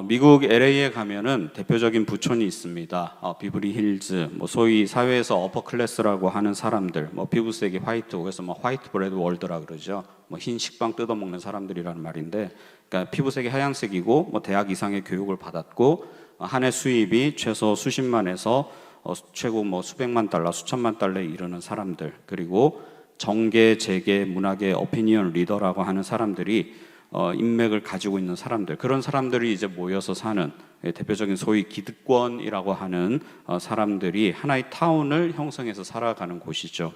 미국 LA에 가면은 대표적인 부촌이 있습니다. 비브리 힐즈, 소위 사회에서 어퍼 클래스라고 하는 사람들, 피부색이 화이트, 그래서 화이트 브레드 월드라 그러죠. 흰 식빵 뜯어먹는 사람들이라는 말인데, 그러니까 피부색이 하얀색이고, 대학 이상의 교육을 받았고, 한 해 수입이 최소 수십만에서 최고 수백만 달러, 수천만 달러에 이르는 사람들, 그리고 정계, 재계, 문학의 오피니언 리더라고 하는 사람들이 인맥을 가지고 있는 사람들, 그런 사람들이 이제 모여서 사는 대표적인 소위 기득권이라고 하는 사람들이 하나의 타운을 형성해서 살아가는 곳이죠.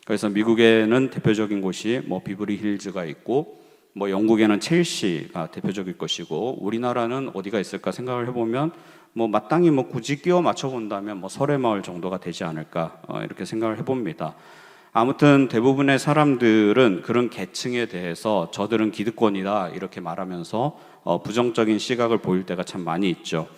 그래서 미국에는 대표적인 곳이 비브리 힐즈가 있고, 영국에는 첼시가 대표적일 것이고, 우리나라는 어디가 있을까 생각을 해보면 마땅히 굳이 끼워 맞춰 본다면 설해마을 정도가 되지 않을까 이렇게 생각을 해봅니다. 아무튼 대부분의 사람들은 그런 계층에 대해서 저들은 기득권이다 이렇게 말하면서 부정적인 시각을 보일 때가 참 많이 있죠.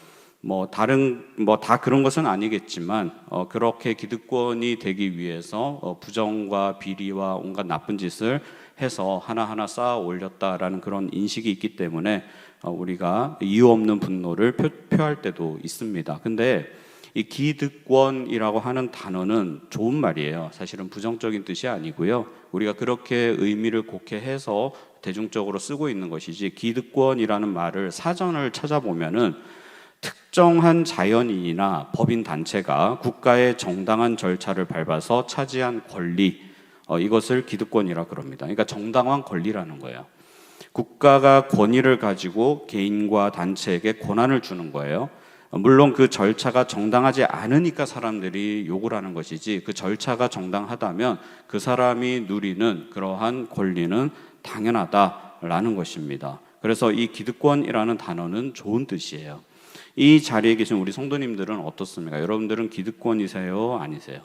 다 그런 것은 아니겠지만 그렇게 기득권이 되기 위해서 부정과 비리와 온갖 나쁜 짓을 해서 하나하나 쌓아 올렸다라는 그런 인식이 있기 때문에 우리가 이유 없는 분노를 표할 때도 있습니다. 근데 이 기득권이라고 하는 단어는 좋은 말이에요. 사실은 부정적인 뜻이 아니고요. 우리가 그렇게 의미를 곡해해서 대중적으로 쓰고 있는 것이지, 기득권이라는 말을 사전을 찾아보면은 특정한 자연인이나 법인 단체가 국가의 정당한 절차를 밟아서 차지한 권리, 이것을 기득권이라 그럽니다. 그러니까 정당한 권리라는 거예요. 국가가 권위를 가지고 개인과 단체에게 권한을 주는 거예요. 물론 그 절차가 정당하지 않으니까 사람들이 욕을 하는 것이지, 그 절차가 정당하다면 그 사람이 누리는 그러한 권리는 당연하다라는 것입니다. 그래서 이 기득권이라는 단어는 좋은 뜻이에요. 이 자리에 계신 우리 성도님들은 어떻습니까? 여러분들은 기득권이세요? 아니세요?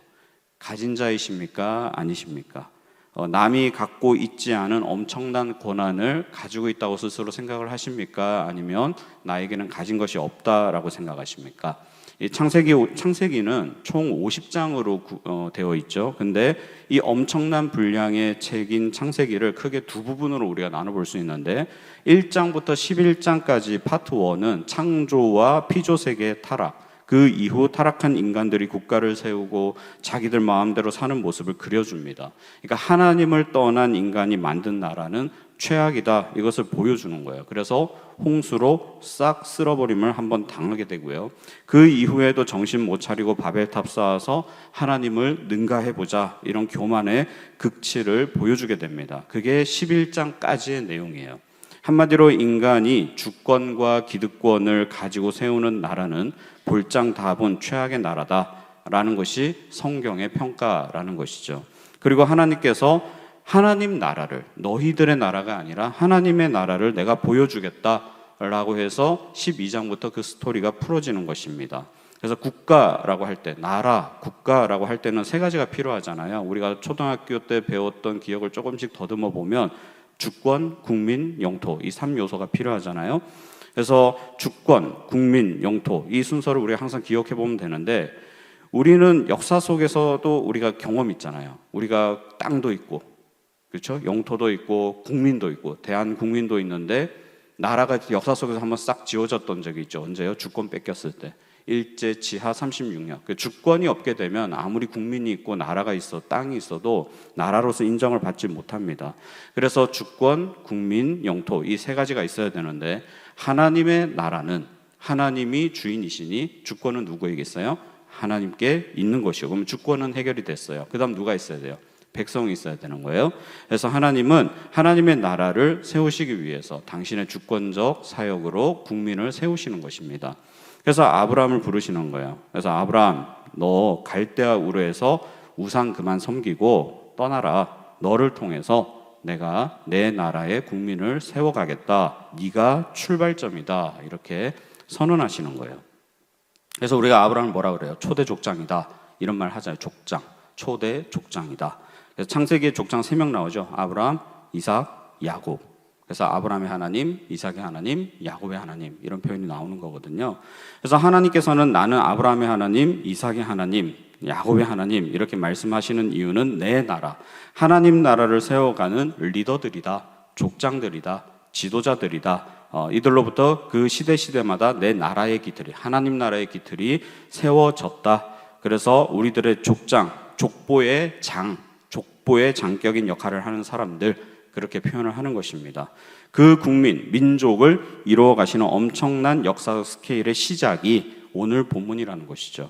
가진 자이십니까? 아니십니까? 남이 갖고 있지 않은 엄청난 권한을 가지고 있다고 스스로 생각을 하십니까? 아니면 나에게는 가진 것이 없다라고 생각하십니까? 이 창세기는 총 50장으로 되어 있죠. 근데 이 엄청난 분량의 책인 창세기를 크게 두 부분으로 우리가 나눠볼 수 있는데, 1장부터 11장까지 파트 1은 창조와 피조세계의 타락, 그 이후 타락한 인간들이 국가를 세우고 자기들 마음대로 사는 모습을 그려줍니다. 그러니까 하나님을 떠난 인간이 만든 나라는 최악이다, 이것을 보여주는 거예요. 그래서 홍수로 싹 쓸어버림을 한번 당하게 되고요. 그 이후에도 정신 못 차리고 바벨탑 쌓아서 하나님을 능가해보자, 이런 교만의 극치를 보여주게 됩니다. 그게 11장까지의 내용이에요. 한마디로 인간이 주권과 기득권을 가지고 세우는 나라는 볼장 다본 최악의 나라다라는 것이 성경의 평가라는 것이죠. 그리고 하나님께서 하나님 나라를, 너희들의 나라가 아니라 하나님의 나라를 내가 보여주겠다라고 해서 12장부터 그 스토리가 풀어지는 것입니다. 그래서 국가라고 할 때, 나라, 국가라고 할 때는 세 가지가 필요하잖아요. 우리가 초등학교 때 배웠던 기억을 조금씩 더듬어 보면 주권, 국민, 영토, 이 3요소가 필요하잖아요. 그래서 주권, 국민, 영토, 이 순서를 우리가 항상 기억해 보면 되는데, 우리는 역사 속에서도 우리가 경험 있잖아요. 우리가 땅도 있고, 그렇죠? 영토도 있고, 국민도 있고, 대한국민도 있는데, 나라가 역사 속에서 한번 싹 지워졌던 적이 있죠. 언제요? 주권 뺏겼을 때. 일제 지하 36년. 그 주권이 없게 되면 아무리 국민이 있고 나라가 있어, 땅이 있어도 나라로서 인정을 받지 못합니다. 그래서 주권, 국민, 영토, 이 세 가지가 있어야 되는데, 하나님의 나라는 하나님이 주인이시니 주권은 누구에게 있어요? 하나님께 있는 것이요. 그러면 주권은 해결이 됐어요. 그 다음 누가 있어야 돼요? 백성이 있어야 되는 거예요. 그래서 하나님은 하나님의 나라를 세우시기 위해서 당신의 주권적 사역으로 국민을 세우시는 것입니다. 그래서 아브라함을 부르시는 거예요. 그래서 아브라함, 너 갈대아 우르에서 우상 그만 섬기고 떠나라. 너를 통해서 내가 내 나라의 국민을 세워가겠다. 네가 출발점이다. 이렇게 선언하시는 거예요. 그래서 우리가 아브라함을 뭐라 그래요? 초대 족장이다. 이런 말 하잖아요. 족장, 초대 족장이다. 그래서 창세기에 족장 3명 나오죠. 아브라함, 이삭, 야곱. 그래서 아브라함의 하나님, 이삭의 하나님, 야곱의 하나님, 이런 표현이 나오는 거거든요. 그래서 하나님께서는 나는 아브라함의 하나님, 이삭의 하나님, 야곱의 하나님, 이렇게 말씀하시는 이유는 내 나라, 하나님 나라를 세워가는 리더들이다, 족장들이다, 지도자들이다, 이들로부터 그 시대마다 내 나라의 기틀이, 하나님 나라의 기틀이 세워졌다. 그래서 우리들의 족보의 장격인 역할을 하는 사람들, 그렇게 표현을 하는 것입니다. 그 민족을 이루어 가시는 엄청난 역사 스케일의 시작이 오늘 본문이라는 것이죠.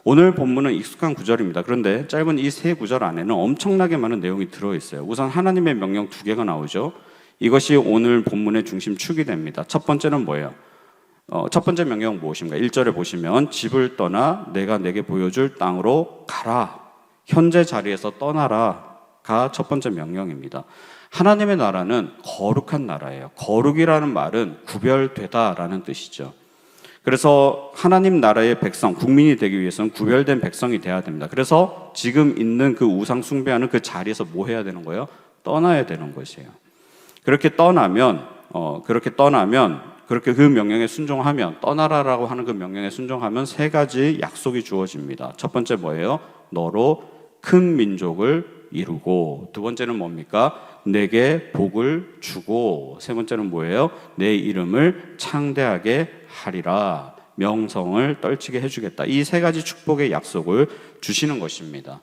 오늘 본문은 익숙한 구절입니다. 그런데 짧은 이 세 구절 안에는 엄청나게 많은 내용이 들어있어요. 우선 하나님의 명령 2개가 나오죠. 이것이 오늘 본문의 중심축이 됩니다. 첫 번째는 뭐예요? 첫 번째 명령은 무엇인가? 1절에 보시면 집을 떠나 내가 내게 보여줄 땅으로 가라. 현재 자리에서 떠나라가 첫 번째 명령입니다. 하나님의 나라는 거룩한 나라예요. 거룩이라는 말은 구별되다라는 뜻이죠. 그래서 하나님 나라의 백성, 국민이 되기 위해서는 구별된 백성이 돼야 됩니다. 그래서 지금 있는 그 우상 숭배하는 그 자리에서 뭐 해야 되는 거예요? 떠나야 되는 것이에요. 그렇게 떠나면 그렇게 그 명령에 순종하면, 떠나라라고 하는 그 명령에 순종하면 3가지 약속이 주어집니다. 첫 번째 뭐예요? 너로 큰 민족을 이루고, 두 번째는 뭡니까? 내게 복을 주고, 세 번째는 뭐예요? 내 이름을 창대하게 하리라, 명성을 떨치게 해주겠다. 이 3가지 축복의 약속을 주시는 것입니다.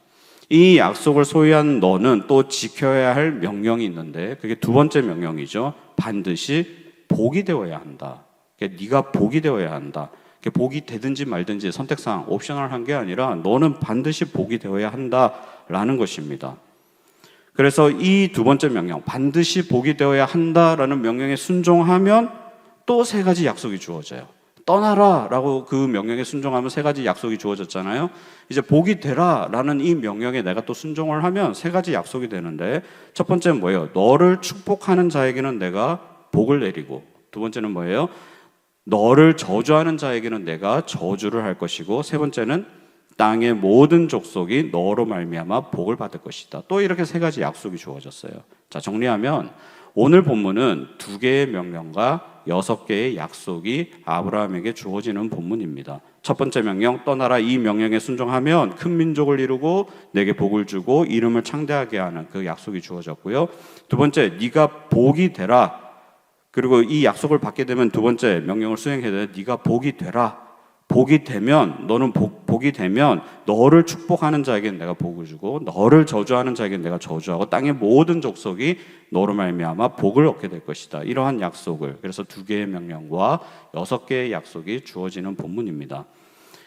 이 약속을 소유한 너는 또 지켜야 할 명령이 있는데, 그게 두 번째 명령이죠. 반드시 복이 되어야 한다. 네가 복이 되어야 한다. 복이 되든지 말든지 선택사항, 옵셔널한 게 아니라 너는 반드시 복이 되어야 한다라는 것입니다. 그래서 이 두 번째 명령, 반드시 복이 되어야 한다라는 명령에 순종하면 또 3가지 약속이 주어져요. 떠나라 라고 그 명령에 순종하면 3가지 약속이 주어졌잖아요. 이제 복이 되라 라는 이 명령에 내가 또 순종을 하면 3가지 약속이 되는데, 첫 번째는 뭐예요? 너를 축복하는 자에게는 내가 복을 내리고, 두 번째는 뭐예요? 너를 저주하는 자에게는 내가 저주를 할 것이고, 세 번째는 땅의 모든 족속이 너로 말미암아 복을 받을 것이다. 또 이렇게 3가지 약속이 주어졌어요. 자, 정리하면 오늘 본문은 2개의 명령과 6개의 약속이 아브라함에게 주어지는 본문입니다. 첫 번째 명령, 떠나라. 이 명령에 순종하면 큰 민족을 이루고 내게 복을 주고 이름을 창대하게 하는 그 약속이 주어졌고요. 두 번째, 네가 복이 되라. 그리고 이 약속을 받게 되면 두 번째 명령을 수행해야 돼. 네가 복이 되라. 복이 되면, 너는 복이 되면 너를 축복하는 자에게는 내가 복을 주고 너를 저주하는 자에게는 내가 저주하고 땅의 모든 족속이 너로 말미암아 복을 얻게 될 것이다. 이러한 약속을, 그래서 2개의 명령과 6개의 약속이 주어지는 본문입니다.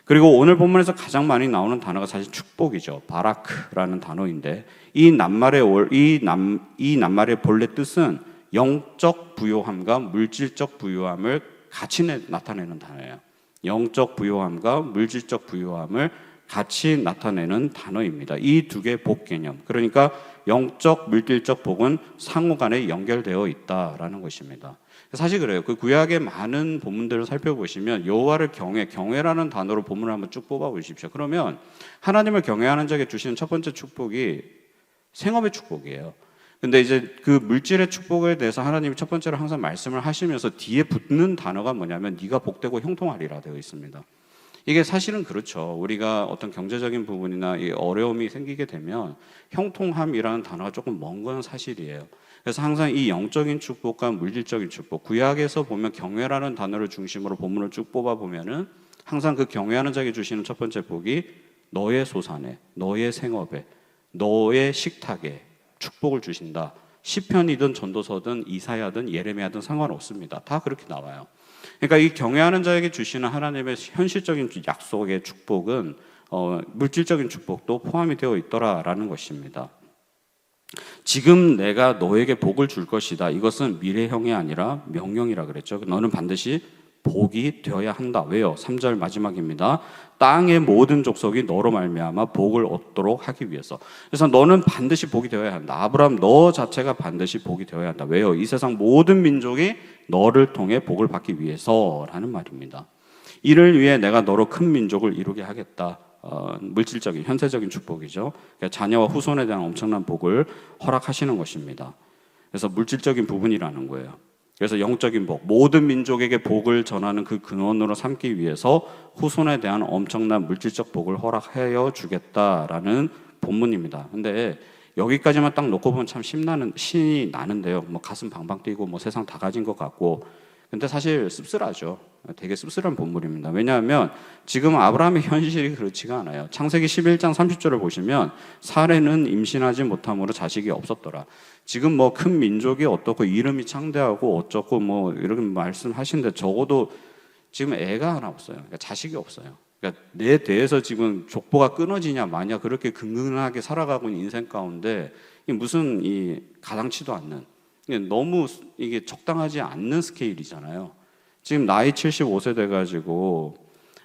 그리고 오늘 본문에서 가장 많이 나오는 단어가 사실 축복이죠. 바라크라는 단어인데, 이 낱말의 본래 뜻은 영적 부요함과 물질적 부요함을 같이 나타내는 단어예요. 영적 부요함과 물질적 부요함을 같이 나타내는 단어입니다. 이 2개의 복 개념, 그러니까 영적, 물질적 복은 상호간에 연결되어 있다라는 것입니다. 사실 그래요. 그 구약의 많은 본문들을 살펴보시면 여호와를 경외라는 단어로 본문을 한번 쭉 뽑아보십시오. 그러면 하나님을 경외하는 자에게 주시는 첫 번째 축복이 생업의 축복이에요. 근데 이제 그 물질의 축복에 대해서 하나님이 첫 번째로 항상 말씀을 하시면서 뒤에 붙는 단어가 뭐냐면 네가 복되고 형통하리라 되어 있습니다. 이게 사실은 그렇죠. 우리가 어떤 경제적인 부분이나 이 어려움이 생기게 되면 형통함이라는 단어가 조금 먼 건 사실이에요. 그래서 항상 이 영적인 축복과 물질적인 축복, 구약에서 보면 경외라는 단어를 중심으로 본문을 쭉 뽑아보면은 항상 그 경외하는 자에게 주시는 첫 번째 복이 너의 소산에, 너의 생업에, 너의 식탁에 축복을 주신다. 시편이든 전도서든 이사야든 예레미야든 상관없습니다. 다 그렇게 나와요. 그러니까 이 경외하는 자에게 주시는 하나님의 현실적인 약속의 축복은 물질적인 축복도 포함이 되어 있더라라는 것입니다. 지금 내가 너에게 복을 줄 것이다. 이것은 미래형이 아니라 명령이라 그랬죠. 너는 반드시 복이 되어야 한다. 왜요? 3절 마지막입니다. 땅의 모든 족속이 너로 말미암아 복을 얻도록 하기 위해서. 그래서 너는 반드시 복이 되어야 한다. 아브라함, 너 자체가 반드시 복이 되어야 한다. 왜요? 이 세상 모든 민족이 너를 통해 복을 받기 위해서라는 말입니다. 이를 위해 내가 너로 큰 민족을 이루게 하겠다. 물질적인, 현세적인 축복이죠. 그러니까 자녀와 후손에 대한 엄청난 복을 허락하시는 것입니다. 그래서 물질적인 부분이라는 거예요. 그래서 영적인 복, 모든 민족에게 복을 전하는 그 근원으로 삼기 위해서 후손에 대한 엄청난 물질적 복을 허락하여 주겠다라는 본문입니다. 근데 여기까지만 딱 놓고 보면 참 신이 나는데요. 뭐 가슴 방방 뛰고 뭐 세상 다 가진 것 같고, 근데 사실 씁쓸하죠. 되게 씁쓸한 본문입니다. 왜냐하면 지금 아브라함의 현실이 그렇지가 않아요. 창세기 11장 30절을 보시면 사레는 임신하지 못함으로 자식이 없었더라. 지금 뭐 큰 민족이 어떻고 이름이 창대하고 어쩌고 뭐 이런 말씀하시는데 적어도 지금 애가 하나 없어요. 그러니까 자식이 없어요. 그러니까 내 대에서 지금 족보가 끊어지냐 마냐 그렇게 근근하게 살아가고 있는 인생 가운데 무슨 이 가당치도 않는, 너무 이게 적당하지 않는 스케일이잖아요. 지금 나이 75세 돼가지고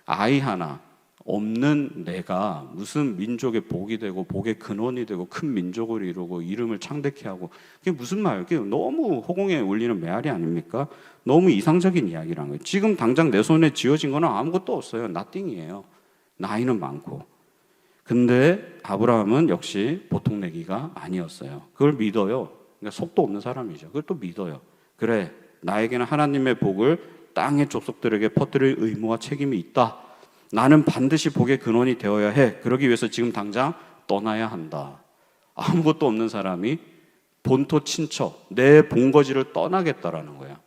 아이 하나 없는 내가 무슨 민족의 복이 되고 복의 근원이 되고 큰 민족을 이루고 이름을 창대케 하고, 그게 무슨 말이에요? 그게 너무 허공에 울리는 메아리 아닙니까? 너무 이상적인 이야기라는 거예요. 지금 당장 내 손에 쥐어진 거는 아무것도 없어요. 나띵이에요. 나이는 많고. 근데 아브라함은 역시 보통 내기가 아니었어요. 그걸 믿어요. 그러니까 속도 없는 사람이죠. 그걸 또 믿어요. 그래, 나에게는 하나님의 복을 땅의 족속들에게 퍼뜨릴 의무와 책임이 있다. 나는 반드시 복의 근원이 되어야 해. 그러기 위해서 지금 당장 떠나야 한다. 아무것도 없는 사람이 본토 친척, 내 본거지를 떠나겠다라는 거야.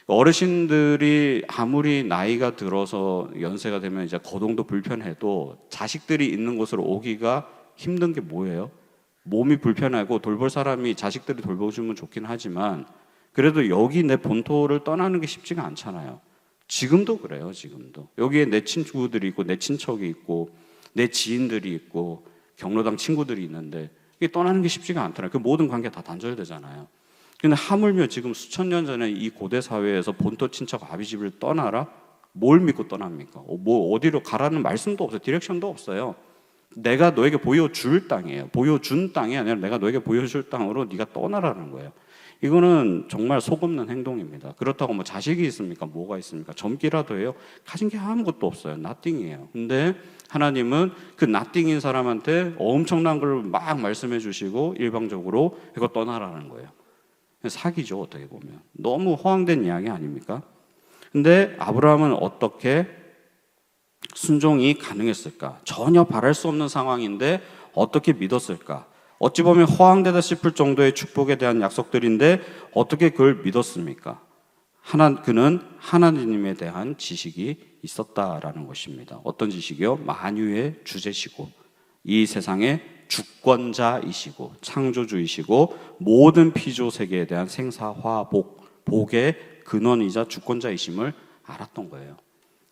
어르신들이 아무리 나이가 들어서 연세가 되면 이제 거동도 불편해도 자식들이 있는 곳으로 오기가 힘든 게 뭐예요? 몸이 불편하고 돌볼 사람이 자식들이 돌봐주면 좋긴 하지만 그래도 여기 내 본토를 떠나는 게 쉽지가 않잖아요. 지금도 그래요. 지금도 여기에 내 친구들이 있고 내 친척이 있고 내 지인들이 있고 경로당 친구들이 있는데 이게 떠나는 게 쉽지가 않더라고요. 그 모든 관계가 다 단절되잖아요. 근데 하물며 지금 수천 년 전에 이 고대 사회에서 본토 친척 아비집을 떠나라? 뭘 믿고 떠납니까? 뭐 어디로 가라는 말씀도 없어요. 디렉션도 없어요. 내가 너에게 보여줄 땅이에요. 보여준 땅이 아니라 내가 너에게 보여줄 땅으로 네가 떠나라는 거예요. 이거는 정말 속없는 행동입니다. 그렇다고 뭐 자식이 있습니까? 뭐가 있습니까? 젊기라도 해요? 가진 게 아무것도 없어요. nothing이에요. 근데 하나님은 그 nothing인 사람한테 엄청난 걸 막 말씀해 주시고 일방적으로 이거 떠나라는 거예요. 사기죠, 어떻게 보면. 너무 허황된 이야기 아닙니까? 근데 아브라함은 어떻게 순종이 가능했을까? 전혀 바랄 수 없는 상황인데 어떻게 믿었을까? 어찌 보면 허황되다 싶을 정도의 축복에 대한 약속들인데 어떻게 그걸 믿었습니까? 그는 하나님에 대한 지식이 있었다라는 것입니다. 어떤 지식이요? 만유의 주제시고 이 세상의 주권자이시고 창조주이시고 모든 피조 세계에 대한 생사화복, 복의 근원이자 주권자이심을 알았던 거예요.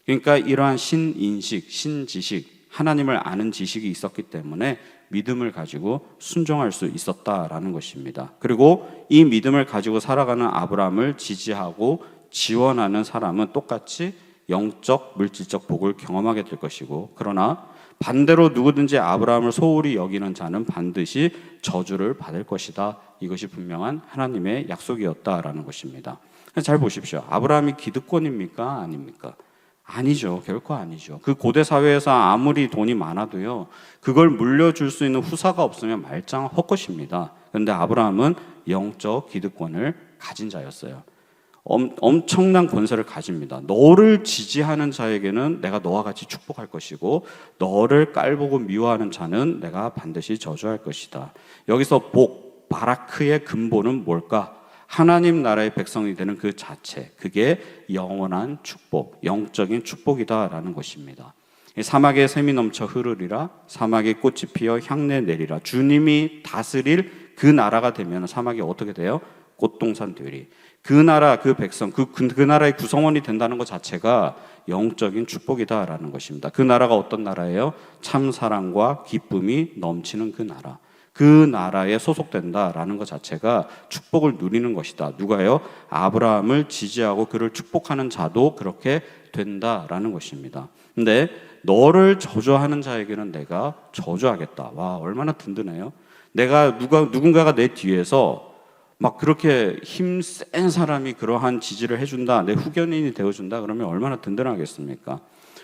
그러니까 이러한 신인식, 신지식, 하나님을 아는 지식이 있었기 때문에 믿음을 가지고 순종할 수 있었다라는 것입니다. 그리고 이 믿음을 가지고 살아가는 아브라함을 지지하고 지원하는 사람은 똑같이 영적, 물질적 복을 경험하게 될 것이고, 그러나 반대로 누구든지 아브라함을 소홀히 여기는 자는 반드시 저주를 받을 것이다. 이것이 분명한 하나님의 약속이었다라는 것입니다. 잘 보십시오. 아브라함이 기득권입니까? 아닙니까? 아니죠. 결코 아니죠. 그 고대 사회에서 아무리 돈이 많아도요, 그걸 물려줄 수 있는 후사가 없으면 말짱 헛것입니다. 그런데 아브라함은 영적 기득권을 가진 자였어요. 엄청난 권세를 가집니다. 너를 지지하는 자에게는 내가 너와 같이 축복할 것이고 너를 깔보고 미워하는 자는 내가 반드시 저주할 것이다. 여기서 복, 바라크의 근본은 뭘까? 하나님 나라의 백성이 되는 그 자체, 그게 영원한 축복, 영적인 축복이다라는 것입니다. 사막에 샘이 넘쳐 흐르리라, 사막에 꽃이 피어 향내 내리라. 주님이 다스릴 그 나라가 되면 사막이 어떻게 돼요? 꽃동산 되리. 그 나라, 그 백성, 그 나라의 구성원이 된다는 것 자체가 영적인 축복이다라는 것입니다. 그 나라가 어떤 나라예요? 참 사랑과 기쁨이 넘치는 그 나라. 그 나라에 소속된다라는 것 자체가 축복을 누리는 것이다. 누가요? 아브라함을 지지하고 그를 축복하는 자도 그렇게 된다라는 것입니다. 근데 너를 저주하는 자에게는 내가 저주하겠다. 와, 얼마나 든든해요. 누군가가 내 뒤에서 막 그렇게 힘센 사람이 그러한 지지를 해준다, 내 후견인이 되어준다, 그러면 얼마나 든든하겠습니까?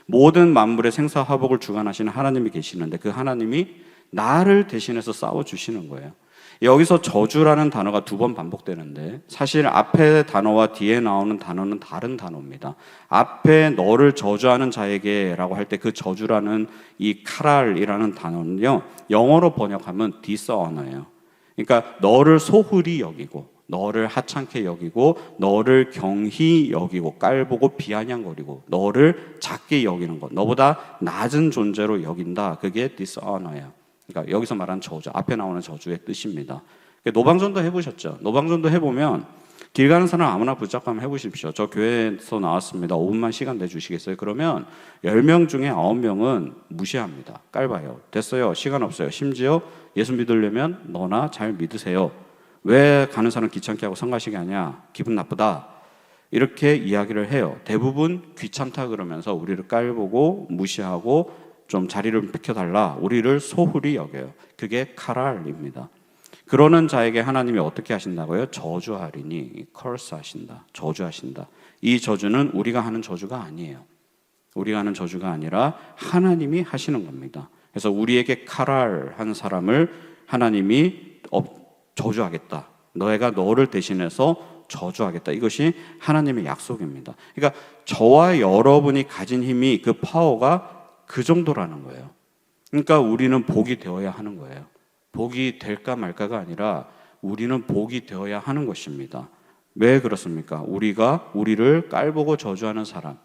모든 만물의 생사화복을 주관하시는 하나님이 계시는데 그 하나님이 나를 대신해서 싸워주시는 거예요. 여기서 저주라는 단어가 2번 반복되는데 사실 앞에 단어와 뒤에 나오는 단어는 다른 단어입니다. 앞에 너를 저주하는 자에게 라고 할 때 그 저주라는 이 카랄이라는 단어는요, 영어로 번역하면 디스어너예요. 그러니까 너를 소홀히 여기고 너를 하찮게 여기고 너를 경히 여기고 깔보고 비아냥거리고 너를 작게 여기는 것, 너보다 낮은 존재로 여긴다. 그게 dishonor야. 그러니까 여기서 말하는 저주, 앞에 나오는 저주의 뜻입니다. 노방전도 해보셨죠? 노방전도 해보면 길 가는 사람 아무나 붙잡고 한번 해보십시오. 저 교회에서 나왔습니다. 5분만 시간 내주시겠어요? 그러면 10명 중에 9명은 무시합니다. 깔봐요. 됐어요. 시간 없어요. 심지어 예수 믿으려면 너나 잘 믿으세요. 왜 가는 사람 귀찮게 하고 성가시게 하냐? 기분 나쁘다. 이렇게 이야기를 해요. 대부분 귀찮다 그러면서 우리를 깔보고 무시하고 좀 자리를 비켜달라. 우리를 소홀히 여겨요. 그게 카랄입니다. 그러는 자에게 하나님이 어떻게 하신다고요? 저주하리니, curse 하신다. 저주하신다. 이 저주는 우리가 하는 저주가 아니에요. 우리가 하는 저주가 아니라 하나님이 하시는 겁니다. 그래서 우리에게 카랄한 사람을 하나님이 저주하겠다. 너희가 너를 대신해서 저주하겠다. 이것이 하나님의 약속입니다. 그러니까 저와 여러분이 가진 힘이 그 파워가 그 정도라는 거예요. 그러니까 우리는 복이 되어야 하는 거예요. 복이 될까 말까가 아니라 우리는 복이 되어야 하는 것입니다. 왜 그렇습니까? 우리가 우리를 깔보고 저주하는 사람,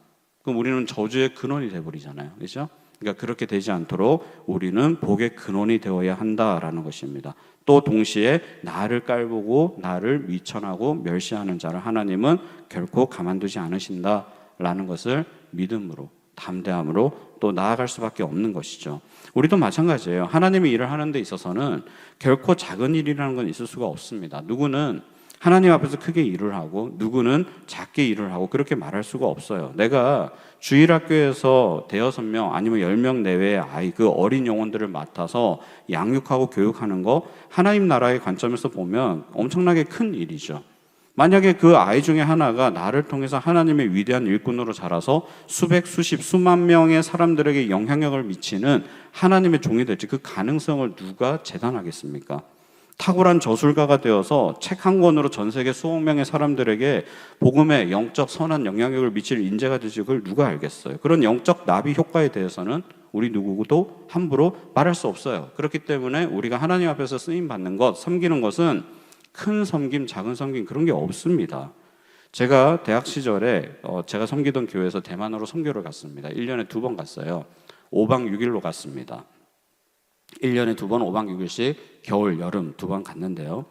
그럼 우리는 저주의 근원이 되어버리잖아요. 그렇죠? 그러니까 그렇게 되지 않도록 우리는 복의 근원이 되어야 한다라는 것입니다. 또 동시에 나를 깔보고 나를 미천하고 멸시하는 자를 하나님은 결코 가만두지 않으신다라는 것을 믿음으로, 담대함으로 또 나아갈 수밖에 없는 것이죠. 우리도 마찬가지예요. 하나님이 일을 하는 데 있어서는 결코 작은 일이라는 건 있을 수가 없습니다. 누구는 하나님 앞에서 크게 일을 하고 누구는 작게 일을 하고 그렇게 말할 수가 없어요. 내가 주일학교에서 5명 아니면 10명 내외의 아이, 그 어린 영혼들을 맡아서 양육하고 교육하는 거 하나님 나라의 관점에서 보면 엄청나게 큰 일이죠. 만약에 그 아이 중에 하나가 나를 통해서 하나님의 위대한 일꾼으로 자라서 수백, 수십, 수만 명의 사람들에게 영향력을 미치는 하나님의 종이 될지 그 가능성을 누가 재단하겠습니까? 탁월한 저술가가 되어서 책 한 권으로 전 세계 수억 명의 사람들에게 복음의 영적 선한 영향력을 미칠 인재가 될지 그걸 누가 알겠어요? 그런 영적 나비 효과에 대해서는 우리 누구도 함부로 말할 수 없어요. 그렇기 때문에 우리가 하나님 앞에서 쓰임 받는 것, 섬기는 것은 큰 섬김, 작은 섬김 그런 게 없습니다. 제가 대학 시절에 제가 섬기던 교회에서 대만으로 선교를 갔습니다. 1년에 2번 갔어요. 5박 6일로 갔습니다. 1년에 2번 5박 6일씩 겨울, 여름 2번 갔는데요.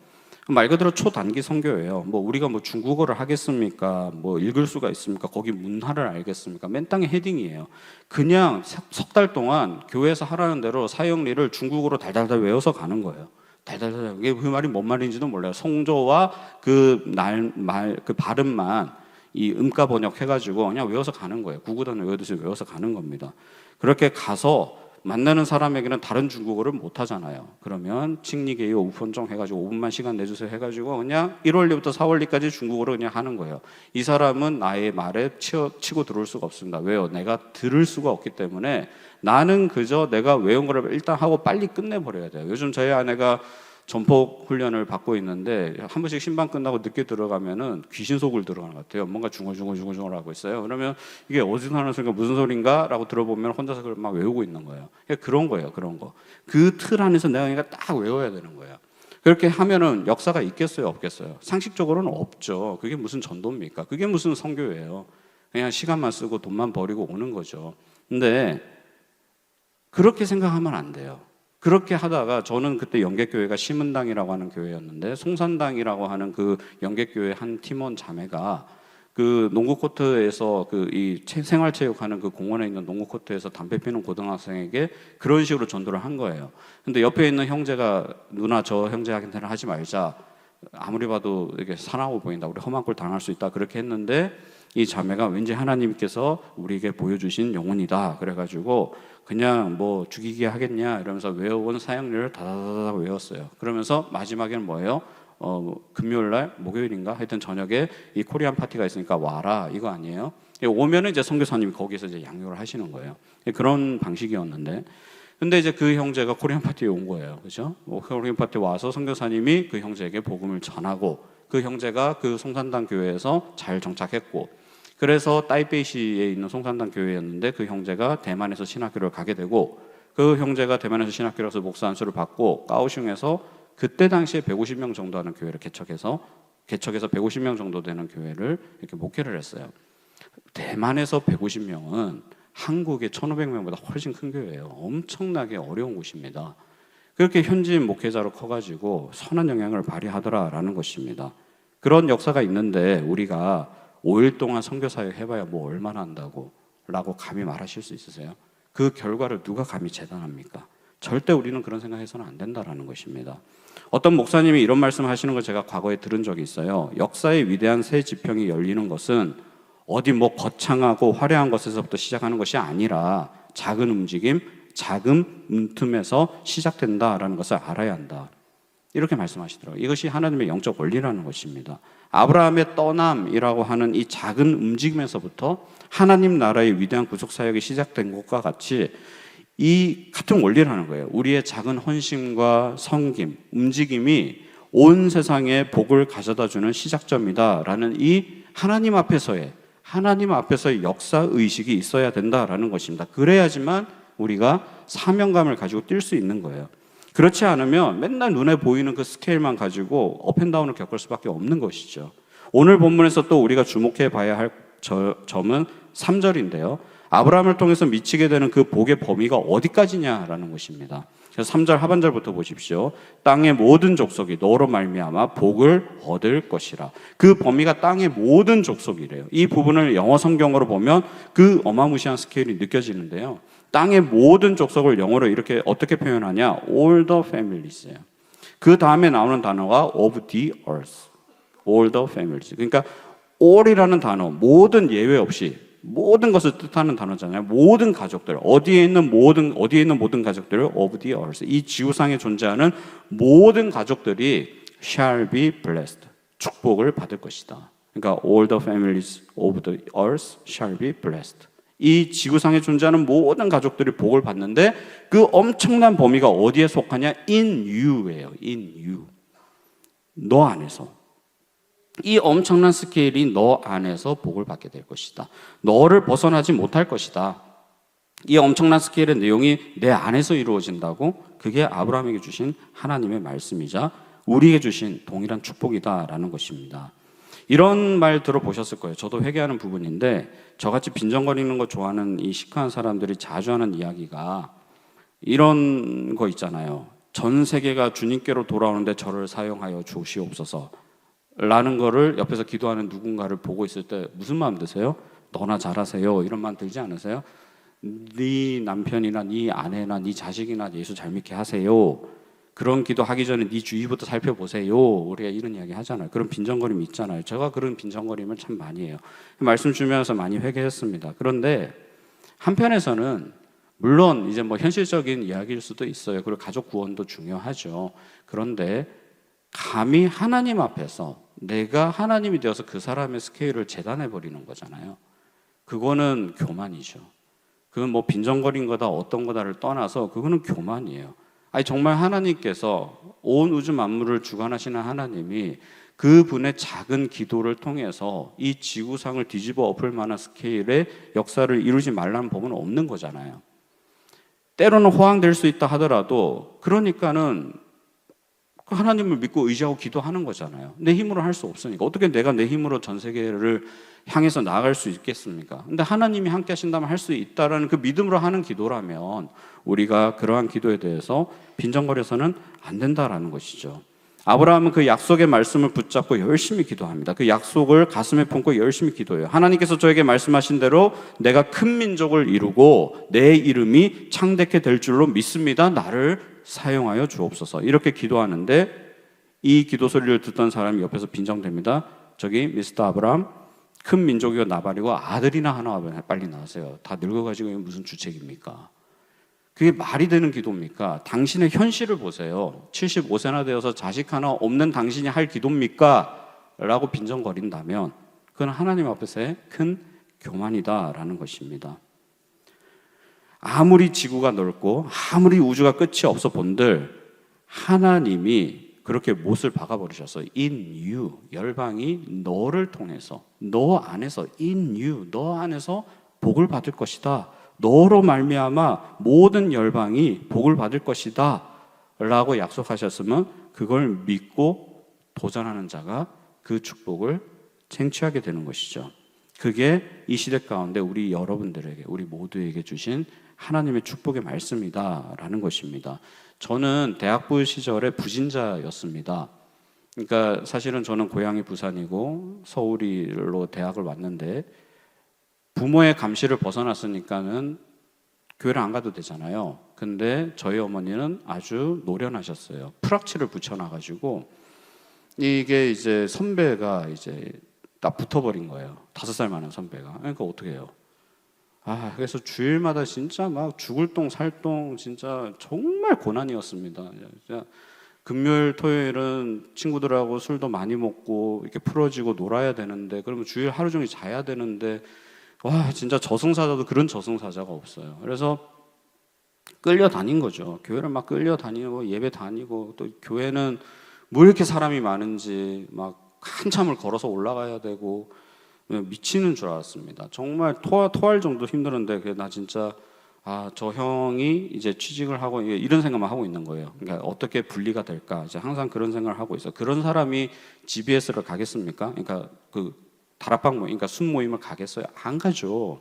말 그대로 초단기 선교예요. 우리가 중국어를 하겠습니까? 읽을 수가 있습니까? 거기 문화를 알겠습니까? 맨 땅에 헤딩이에요. 그냥 석 달 동안 교회에서 하라는 대로 사형리를 중국어로 달달달 외워서 가는 거예요. 달달달. 이게 그 말이 뭔 말인지도 몰라요. 성조와 그 발음만 이 음가 번역 해가지고 그냥 외워서 가는 거예요. 구구단 외우듯이 외워서 가는 겁니다. 그렇게 가서 만나는 사람에게는 다른 중국어를 못 하잖아요. 그러면 칭리게요 우펀정 해가지고 5분만 시간 내주세요 해가지고 그냥 1월부터 4월까지 중국어로 그냥 하는 거예요. 이 사람은 나의 말에 치고 들어올 수가 없습니다. 왜요? 내가 들을 수가 없기 때문에 나는 그저 내가 외운 거를 일단 하고 빨리 끝내버려야 돼요. 요즘 저희 아내가 전폭 훈련을 받고 있는데 한 번씩 신방 끝나고 늦게 들어가면은 귀신 속을 들어가는 것 같아요. 뭔가 중얼중얼 하고 있어요. 그러면 이게 어디서 하는 소리가 무슨 소린가? 라고 들어보면 혼자서 그걸 막 외우고 있는 거예요. 그런 거예요. 그런 거. 그 틀 안에서 내가 그러니까 딱 외워야 되는 거예요. 그렇게 하면은 역사가 있겠어요? 없겠어요? 상식적으로는 없죠. 그게 무슨 전도입니까? 그게 무슨 선교예요? 그냥 시간만 쓰고 돈만 버리고 오는 거죠. 근데 그렇게 생각하면 안 돼요. 그렇게 하다가 저는 그때 영계교회가 심은당이라고 하는 교회였는데 송산당이라고 하는 그 영계교회 한 팀원 자매가 그 농구 코트에서 이 생활체육하는 그 공원에 있는 농구 코트에서 담배 피는 고등학생에게 그런 식으로 전도를 한 거예요. 근데 옆에 있는 형제가 누나 저 형제한테는 하지 말자. 아무리 봐도 이게 사나워 보인다. 우리 험한 꼴 당할 수 있다. 그렇게 했는데 이 자매가 왠지 하나님께서 우리에게 보여주신 영혼이다. 그래가지고 그냥 죽이게 하겠냐 이러면서 외워온 사형리를 다다다다 외웠어요. 그러면서 마지막에는 뭐예요? 금요일날 목요일인가 하여튼 저녁에 이 코리안 파티가 있으니까 와라 이거 아니에요? 오면은 이제 선교사님이 거기서 이제 양육을 하시는 거예요. 그런 방식이었는데 근데 이제 그 형제가 코리안 파티에 온 거예요. 그죠? 코리안 파티에 와서 선교사님이 그 형제에게 복음을 전하고 그 형제가 그 송산당 교회에서 잘 정착했고 그래서 따이베이시에 있는 송산당 교회였는데 그 형제가 대만에서 신학교를 가게 되고 그 형제가 대만에서 신학교를 가서 목사 안수를 받고 까오슝에서 그때 당시에 150명 정도 하는 교회를 개척해서 개척해서 150명 정도 되는 교회를 이렇게 목회를 했어요. 대만에서 150명은 한국의 1,500명보다 훨씬 큰 교회예요. 엄청나게 어려운 곳입니다. 그렇게 현지인 목회자로 커가지고 선한 영향을 발휘하더라라는 것입니다. 그런 역사가 있는데 우리가 5일 동안 선교사역 해봐야 뭐 얼마나 한다고 라고 감히 말하실 수 있으세요? 그 결과를 누가 감히 재단합니까? 절대 우리는 그런 생각해서는 안 된다라는 것입니다. 어떤 목사님이 이런 말씀을 하시는 걸 제가 과거에 들은 적이 있어요. 역사의 위대한 새 지평이 열리는 것은 어디 뭐 거창하고 화려한 것에서부터 시작하는 것이 아니라 작은 움직임, 작은 문틈에서 시작된다라는 것을 알아야 한다. 이렇게 말씀하시더라고요. 이것이 하나님의 영적 원리라는 것입니다. 아브라함의 떠남이라고 하는 이 작은 움직임에서부터 하나님 나라의 위대한 구속 사역이 시작된 것과 같이 이 같은 원리라는 거예요. 우리의 작은 헌신과 섬김, 움직임이 온 세상에 복을 가져다주는 시작점이다라는 이 하나님 앞에서의 역사 의식이 있어야 된다라는 것입니다. 그래야지만 우리가 사명감을 가지고 뛸 수 있는 거예요. 그렇지 않으면 맨날 눈에 보이는 그 스케일만 가지고 업앤다운을 겪을 수밖에 없는 것이죠. 오늘 본문에서 또 우리가 주목해 봐야 할 점은 3절인데요. 아브라함을 통해서 미치게 되는 그 복의 범위가 어디까지냐라는 것입니다. 그래서 3절 하반절부터 보십시오. 땅의 모든 족속이 너로 말미암아 복을 얻을 것이라. 그 범위가 땅의 모든 족속이래요. 이 부분을 영어 성경으로 보면 그 어마무시한 스케일이 느껴지는데요. 땅의 모든 족속을 영어로 이렇게 어떻게 표현하냐? All the families예요. 그 다음에 나오는 단어가 of the earth. All the families. 그러니까 all이라는 단어, 모든 예외 없이 모든 것을 뜻하는 단어잖아요. 모든 가족들, 어디에 있는 모든 가족들을 of the earth. 이 지구상에 존재하는 모든 가족들이 shall be blessed. 축복을 받을 것이다. 그러니까 all the families of the earth shall be blessed. 이 지구상에 존재하는 모든 가족들이 복을 받는데 그 엄청난 범위가 어디에 속하냐? in you예요. in you. 너 안에서. 이 엄청난 스케일이 너 안에서 복을 받게 될 것이다. 너를 벗어나지 못할 것이다. 이 엄청난 스케일의 내용이 내 안에서 이루어진다고? 그게 아브라함에게 주신 하나님의 말씀이자 우리에게 주신 동일한 축복이다라는 것입니다. 이런 말 들어보셨을 거예요. 저도 회개하는 부분인데 저같이 빈정거리는 거 좋아하는 이 시크한 사람들이 자주 하는 이야기가 이런 거 있잖아요. 전 세계가 주님께로 돌아오는데 저를 사용하여 주시옵소서 라는 거를 옆에서 기도하는 누군가를 보고 있을 때 무슨 마음 드세요? 너나 잘하세요 이런 마음 들지 않으세요? 네 남편이나 네 아내나 네 자식이나 예수 잘 믿게 하세요. 그런 기도하기 전에 네 주위부터 살펴보세요. 우리가 이런 이야기 하잖아요. 그런 빈정거림이 있잖아요. 제가 그런 빈정거림을 참 많이 해요. 말씀 주면서 많이 회개했습니다. 그런데 한편에서는 물론 이제 뭐 현실적인 이야기일 수도 있어요. 그리고 가족 구원도 중요하죠. 그런데 감히 하나님 앞에서 내가 하나님이 되어서 그 사람의 스케일을 재단해 버리는 거잖아요. 그거는 교만이죠. 그건 뭐 빈정거린 거다 어떤 거다를 떠나서 그거는 교만이에요. 아니 정말 하나님께서 온 우주 만물을 주관하시는 하나님이 그분의 작은 기도를 통해서 이 지구상을 뒤집어 엎을 만한 스케일의 역사를 이루지 말라는 법은 없는 거잖아요. 때로는 호황될 수 있다 하더라도 그러니까는 하나님을 믿고 의지하고 기도하는 거잖아요. 내 힘으로 할 수 없으니까. 어떻게 내가 내 힘으로 전 세계를 향해서 나아갈 수 있겠습니까? 근데 하나님이 함께 하신다면 할 수 있다라는 그 믿음으로 하는 기도라면 우리가 그러한 기도에 대해서 빈정거려서는 안 된다라는 것이죠. 아브라함은 그 약속의 말씀을 붙잡고 열심히 기도합니다. 그 약속을 가슴에 품고 열심히 기도해요. 하나님께서 저에게 말씀하신 대로 내가 큰 민족을 이루고 내 이름이 창대케 될 줄로 믿습니다. 나를 사용하여 주옵소서. 이렇게 기도하는데 이 기도 소리를 듣던 사람이 옆에서 빈정됩니다. 저기 미스터 아브라함 큰 민족이고 나발이고 아들이나 하나 빨리 낳으세요. 다 늙어가지고 무슨 주책입니까? 그게 말이 되는 기도입니까? 당신의 현실을 보세요. 75세나 되어서 자식 하나 없는 당신이 할 기도입니까? 라고 빈정거린다면 그건 하나님 앞에서의 큰 교만이다라는 것입니다. 아무리 지구가 넓고 아무리 우주가 끝이 없어 본들 하나님이 그렇게 못을 박아버리셔서 in you, 열방이 너를 통해서 너 안에서 in you, 너 안에서 복을 받을 것이다. 너로 말미암아 모든 열방이 복을 받을 것이다 라고 약속하셨으면 그걸 믿고 도전하는 자가 그 축복을 쟁취하게 되는 것이죠. 그게 이 시대 가운데 우리 여러분들에게, 우리 모두에게 주신 하나님의 축복의 말씀이다라는 것입니다. 저는 대학부 시절에 부진자였습니다. 그러니까 사실은 저는 고향이 부산이고 서울로 대학을 왔는데 부모의 감시를 벗어났으니까는 교회를 안 가도 되잖아요. 근데 저희 어머니는 아주 노련하셨어요. 프락치를 붙여놔가지고 이게 이제 선배가 이제 딱 붙어버린 거예요. 5살 많은 선배가. 그러니까 어떻게 해요? 그래서 주일마다 진짜 막 죽을 똥 살똥 진짜 정말 고난이었습니다. 진짜 금요일 토요일은 친구들하고 술도 많이 먹고 이렇게 풀어지고 놀아야 되는데 그러면 주일 하루 종일 자야 되는데 진짜 저승사자도 그런 저승사자가 없어요. 그래서 끌려다닌 거죠. 교회를 막 끌려다니고 예배 다니고 또 교회는 뭐 이렇게 사람이 많은지 막 한참을 걸어서 올라가야 되고 미치는 줄 알았습니다. 정말 토할 정도 힘들었는데 나 진짜 저 형이 이제 취직을 하고 이런 생각만 하고 있는 거예요. 그러니까 어떻게 분리가 될까? 이제 항상 그런 생각을 하고 있어요. 그런 사람이 GBS를 가겠습니까? 그러니까 그 다락방 모임, 그러니까 순 모임을 가겠어요? 안 가죠.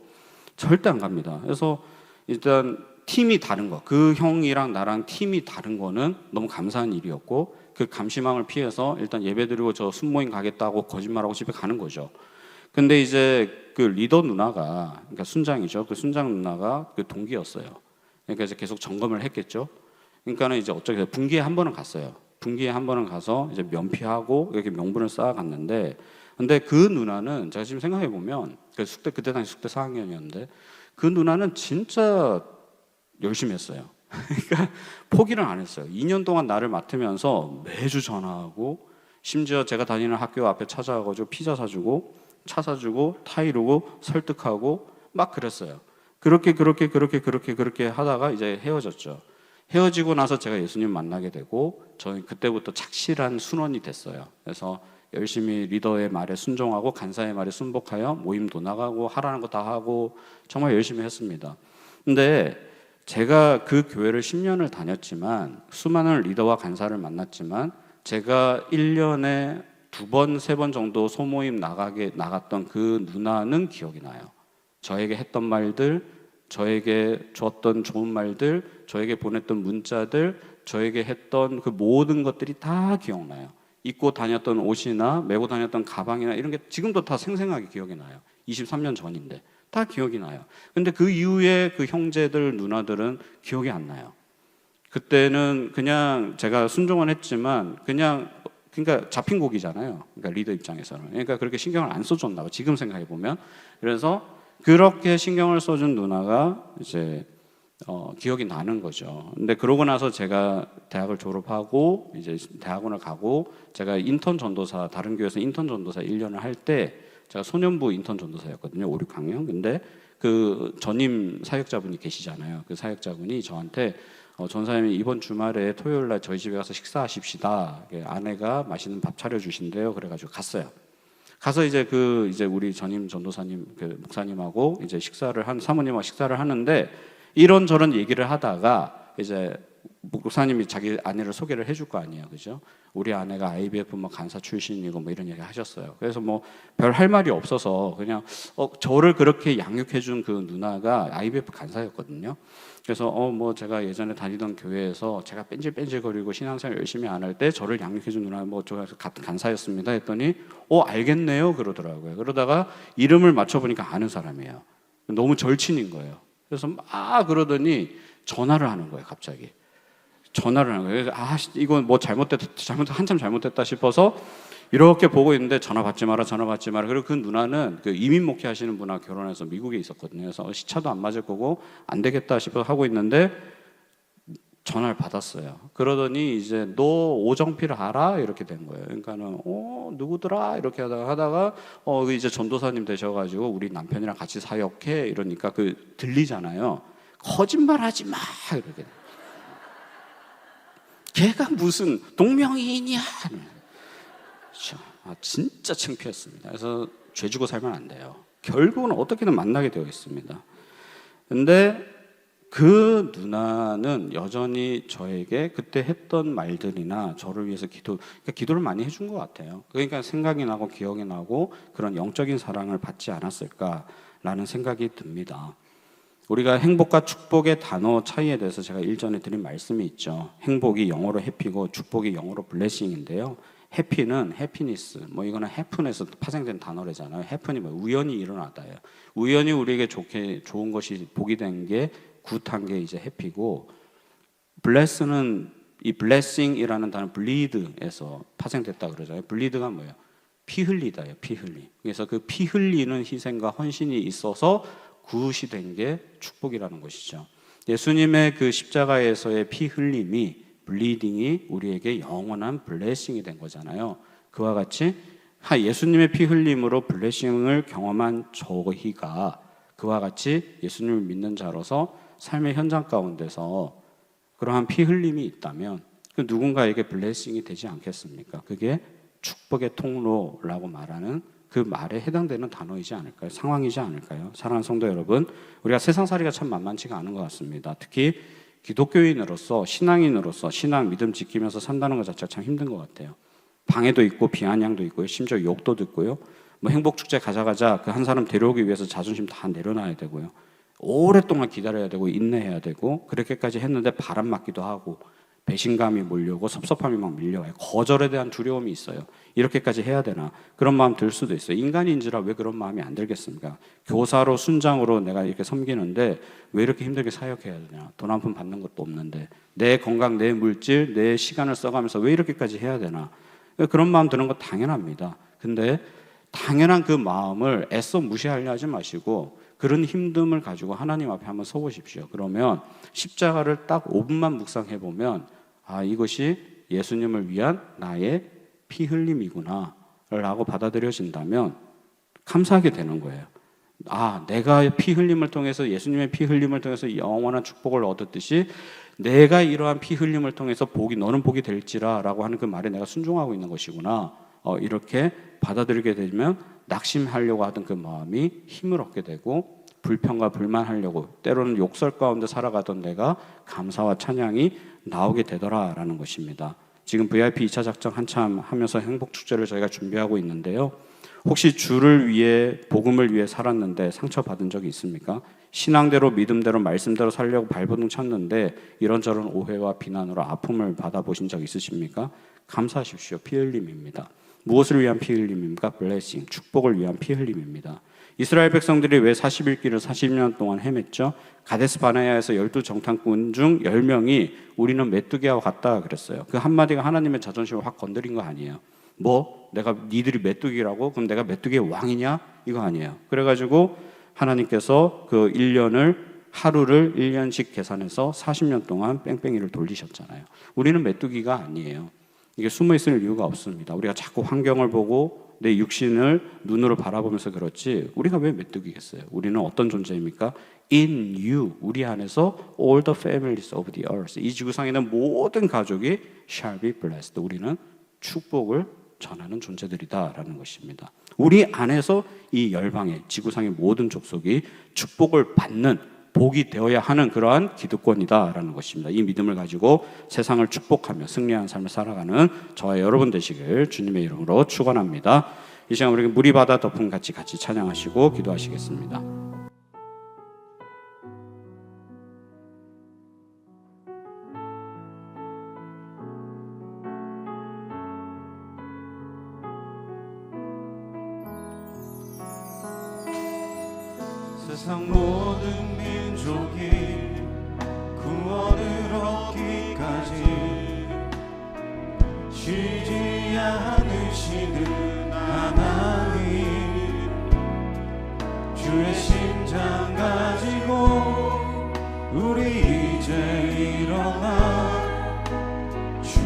절대 안 갑니다. 그래서 일단 팀이 다른 거, 그 형이랑 나랑 팀이 다른 거는 너무 감사한 일이었고 그 감시망을 피해서 일단 예배드리고 저 순모임 가겠다고 거짓말하고 집에 가는 거죠. 근데 이제 그 리더 누나가, 그러니까 순장이죠. 그 순장 누나가 그 동기였어요. 그러니까 이제 계속 점검을 했겠죠. 그러니까는 이제 어쩌게 분기에 한 번은 갔어요. 분기에 한 번은 가서 이제 면피하고 이렇게 명분을 쌓아갔는데, 근데 그 누나는 제가 지금 생각해 보면 그때 당시 숙대 4학년이었는데 그 누나는 진짜 열심히 했어요. 그러니까 포기를 안 했어요. 2년 동안 나를 맡으면서 매주 전화하고 심지어 제가 다니는 학교 앞에 찾아가가지고 피자 사주고 차 사주고 타이르고 설득하고 막 그랬어요. 그렇게 하다가 이제 헤어졌죠. 헤어지고 나서 제가 예수님 만나게 되고 저는 그때부터 착실한 순원이 됐어요. 그래서 열심히 리더의 말에 순종하고 간사의 말에 순복하여 모임도 나가고 하라는 거 다 하고 정말 열심히 했습니다. 근데 제가 그 교회를 10년을 다녔지만 수많은 리더와 간사를 만났지만 제가 1년에 2번, 3번 정도 소모임 나갔던 그 누나는 기억이 나요. 저에게 했던 말들, 저에게 주었던 좋은 말들, 저에게 보냈던 문자들, 저에게 했던 그 모든 것들이 다 기억나요. 입고 다녔던 옷이나 메고 다녔던 가방이나 이런 게 지금도 다 생생하게 기억이 나요. 23년 전인데 다 기억이 나요. 근데 그 이후에 그 형제들, 누나들은 기억이 안 나요. 그때는 그냥 제가 순종은 했지만 그러니까 잡힌 곡이잖아요. 그러니까 리더 입장에서는. 그러니까 그렇게 신경을 안 써줬나 봐. 지금 생각해 보면. 그래서 그렇게 신경을 써준 누나가 이제 기억이 나는 거죠. 근데 그러고 나서 제가 대학을 졸업하고 이제 대학원을 가고 제가 인턴 전도사, 다른 교회에서 인턴 전도사 1년을 할 때 제가 소년부 인턴 전도사였거든요. 5, 6학년. 근데 그 전임 사역자분이 계시잖아요. 그 사역자분이 저한테 전사님이 이번 주말에 토요일 날 저희 집에 가서 식사하십시다. 아내가 맛있는 밥 차려주신대요. 그래가지고 갔어요. 가서 이제 우리 전임 전도사님, 그 목사님하고 이제 사모님하고 식사를 하는데 이런저런 얘기를 하다가 이제 목사님이 자기 아내를 소개를 해줄 거 아니에요. 그죠? 우리 아내가 IBF 뭐 간사 출신이고 뭐 이런 얘기 하셨어요. 그래서 뭐 별 할 말이 없어서 그냥 저를 그렇게 양육해준 그 누나가 IBF 간사였거든요. 그래서 뭐 제가 예전에 다니던 교회에서 제가 뺀질뺀질거리고 신앙생활 열심히 안 할 때 저를 양육해준 누나 뭐 저 같은 간사였습니다 했더니 알겠네요 그러더라고요. 그러다가 이름을 맞춰보니까 아는 사람이에요. 너무 절친인 거예요. 그래서 막 그러더니 전화를 하는 거예요. 갑자기 전화를 하는 거예요. 그래서 이건 뭐 한참 잘못됐다 싶어서 이렇게 보고 있는데 전화 받지 마라. 그리고 그 누나는 그 이민 목회하시는 분하고 결혼해서 미국에 있었거든요. 그래서 시차도 안 맞을 거고 안 되겠다 싶어서 하고 있는데 전화를 받았어요. 그러더니 이제 너 오정필 알아? 이렇게 된 거예요. 그러니까는 누구더라? 이렇게 하다가 이제 전도사님 되셔가지고 우리 남편이랑 같이 사역해 이러니까 들리잖아요. 거짓말하지 마 이렇게. 걔가 무슨 동명이인이야? 진짜 창피했습니다. 그래서 죄지고 살면 안 돼요. 결국은 어떻게든 만나게 되어 있습니다. 근데 그 누나는 여전히 저에게 그때 했던 말들이나 저를 위해서 그러니까 기도를 많이 해준 것 같아요. 그러니까 생각이 나고 기억이 나고 그런 영적인 사랑을 받지 않았을까라는 생각이 듭니다. 우리가 행복과 축복의 단어 차이에 대해서 제가 일전에 드린 말씀이 있죠. 행복이 영어로 해피고 축복이 영어로 블레싱인데요. 해피는 해피니스, 이거는 해픈에서 파생된 단어래잖아요. 해픈이 우연히 일어나다예요. 우연히 우리에게 좋은 것이 복이 된 게 굿한 게 이제 해피고, 블레스는 이 블레싱이라는 단어 블리드에서 파생됐다 그러잖아요. 블리드가 뭐예요? 피 흘리다예요. 피 흘리. 그래서 그 피 흘리는 희생과 헌신이 있어서 굿이 된 게 축복이라는 것이죠. 예수님의 그 십자가에서의 피 흘림이, 블리딩이 우리에게 영원한 블레싱이 된 거잖아요. 그와 같이 예수님의 피 흘림으로 블레싱을 경험한 저희가 그와 같이 예수님을 믿는 자로서 삶의 현장 가운데서 그러한 피 흘림이 있다면 그 누군가에게 블레싱이 되지 않겠습니까? 그게 축복의 통로라고 말하는 그 말에 해당되는 단어이지 않을까요? 상황이지 않을까요? 사랑하는 성도 여러분, 우리가 세상살이가 참 만만치가 않은 것 같습니다. 특히 기독교인으로서, 신앙인으로서 신앙 믿음 지키면서 산다는 것 자체가 참 힘든 것 같아요. 방해도 있고 비아냥도 있고요. 심지어 욕도 듣고요. 행복축제 가자 그 한 사람 데려오기 위해서 자존심 다 내려놔야 되고요. 오랫동안 기다려야 되고 인내해야 되고 그렇게까지 했는데 바람 맞기도 하고 배신감이 몰려오고 섭섭함이 막 밀려와요. 거절에 대한 두려움이 있어요. 이렇게까지 해야 되나? 그런 마음 들 수도 있어요. 인간인지라 왜 그런 마음이 안 들겠습니까? 교사로 순장으로 내가 이렇게 섬기는데 왜 이렇게 힘들게 사역해야 되냐? 돈 한 푼 받는 것도 없는데 내 건강, 내 물질, 내 시간을 써가면서 왜 이렇게까지 해야 되나? 그런 마음 드는 거 당연합니다. 근데 당연한 그 마음을 애써 무시하려 하지 마시고 그런 힘듦을 가지고 하나님 앞에 한번 서보십시오. 그러면 십자가를 딱 5분만 묵상해 보면 이것이 예수님을 위한 나의 피 흘림이구나 라고 받아들여진다면 감사하게 되는 거예요. 내가 피 흘림을 통해서, 예수님의 피 흘림을 통해서 영원한 축복을 얻었듯이 내가 이러한 피 흘림을 통해서 너는 복이 될지라 라고 하는 그 말에 내가 순종하고 있는 것이구나. 이렇게 받아들이게 되면 낙심하려고 하던 그 마음이 힘을 얻게 되고 불평과 불만하려고 때로는 욕설 가운데 살아가던 내가 감사와 찬양이 나오게 되더라라는 것입니다. 지금 VIP 2차 작정 한참 하면서 행복축제를 저희가 준비하고 있는데요. 혹시 주를 위해, 복음을 위해 살았는데 상처받은 적이 있습니까? 신앙대로, 믿음대로, 말씀대로 살려고 발버둥 쳤는데 이런저런 오해와 비난으로 아픔을 받아보신 적 있으십니까? 감사하십시오. 피 흘림입니다. 무엇을 위한 피 흘림입니까? 블레싱, 축복을 위한 피 흘림입니다. 이스라엘 백성들이 왜 40일길을 40년 동안 헤맸죠? 가데스 바네아에서 12정탐꾼 중 10명이 우리는 메뚜기와 같다 그랬어요. 그 한마디가 하나님의 자존심을 확 건드린 거 아니에요. 내가 니들이 메뚜기라고? 그럼 내가 메뚜기의 왕이냐? 이거 아니에요. 그래가지고 하나님께서 그 1년을 하루를 1년씩 계산해서 40년 동안 뺑뺑이를 돌리셨잖아요. 우리는 메뚜기가 아니에요. 이게 숨어있을 이유가 없습니다. 우리가 자꾸 환경을 보고 내 육신을 눈으로 바라보면서 그렇지 우리가 왜 메뚜기겠어요? 우리는 어떤 존재입니까? In you, 우리 안에서 all the families of the earth, 이 지구상에 있는 모든 가족이 shall be blessed. 우리는 축복을 전하는 존재들이다라는 것입니다. 우리 안에서 이 열방의 지구상의 모든 족속이 축복을 받는, 복이 되어야 하는 그러한 기득권이다라는 것입니다. 이 믿음을 가지고 세상을 축복하며 승리하는 삶을 살아가는 저와 여러분 되시길 주님의 이름으로 축원합니다. 이 시간 우리 무리바다 덮음 같이 찬양하시고 기도하시겠습니다. 세상 모든 민족이 구원을 얻기까지 쉬지 않으시는 하나님, 주의 심장 가지고 우리 이제 일어나 주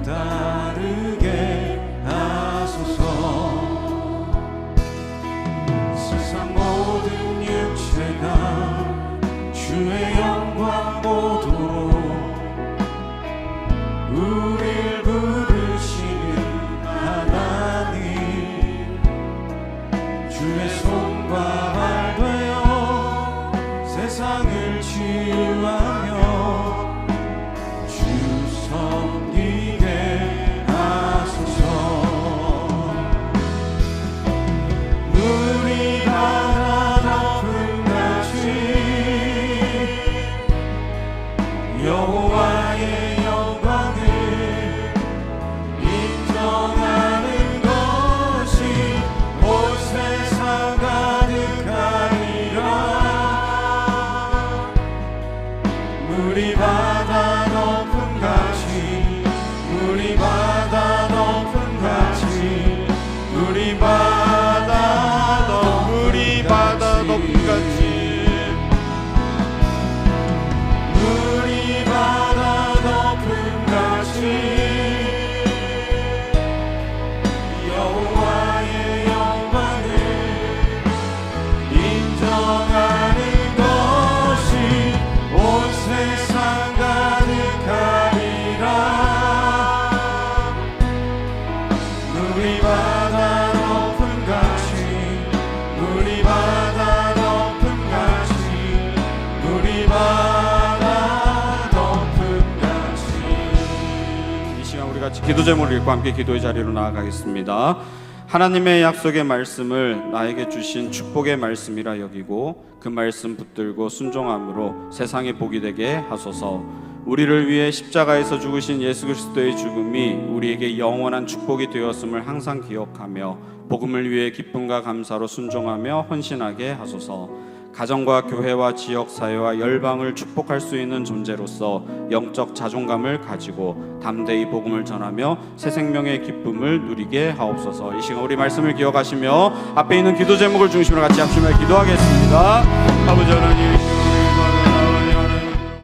따르게 하소서. 세상 모든 육체가 주의 영광 보도록 우릴 부르시는 하나님, 주의 손과 발 되어 세상을 치유하시는 기도 제목을 읽고 함께 기도의 자리로 나아가겠습니다. 하나님의 약속의 말씀을 나에게 주신 축복의 말씀이라 여기고 그 말씀 붙들고 순종함으로 세상의 복이 되게 하소서. 우리를 위해 십자가에서 죽으신 예수 그리스도의 죽음이 우리에게 영원한 축복이 되었음을 항상 기억하며 복음을 위해 기쁨과 감사로 순종하며 헌신하게 하소서. 가정과 교회와 지역사회와 열방을 축복할 수 있는 존재로서 영적 자존감을 가지고 담대히 복음을 전하며 새 생명의 기쁨을 누리게 하옵소서. 이 시간 우리 말씀을 기억하시며 앞에 있는 기도 제목을 중심으로 같이 합심하여 기도하겠습니다. 아버지 하나님,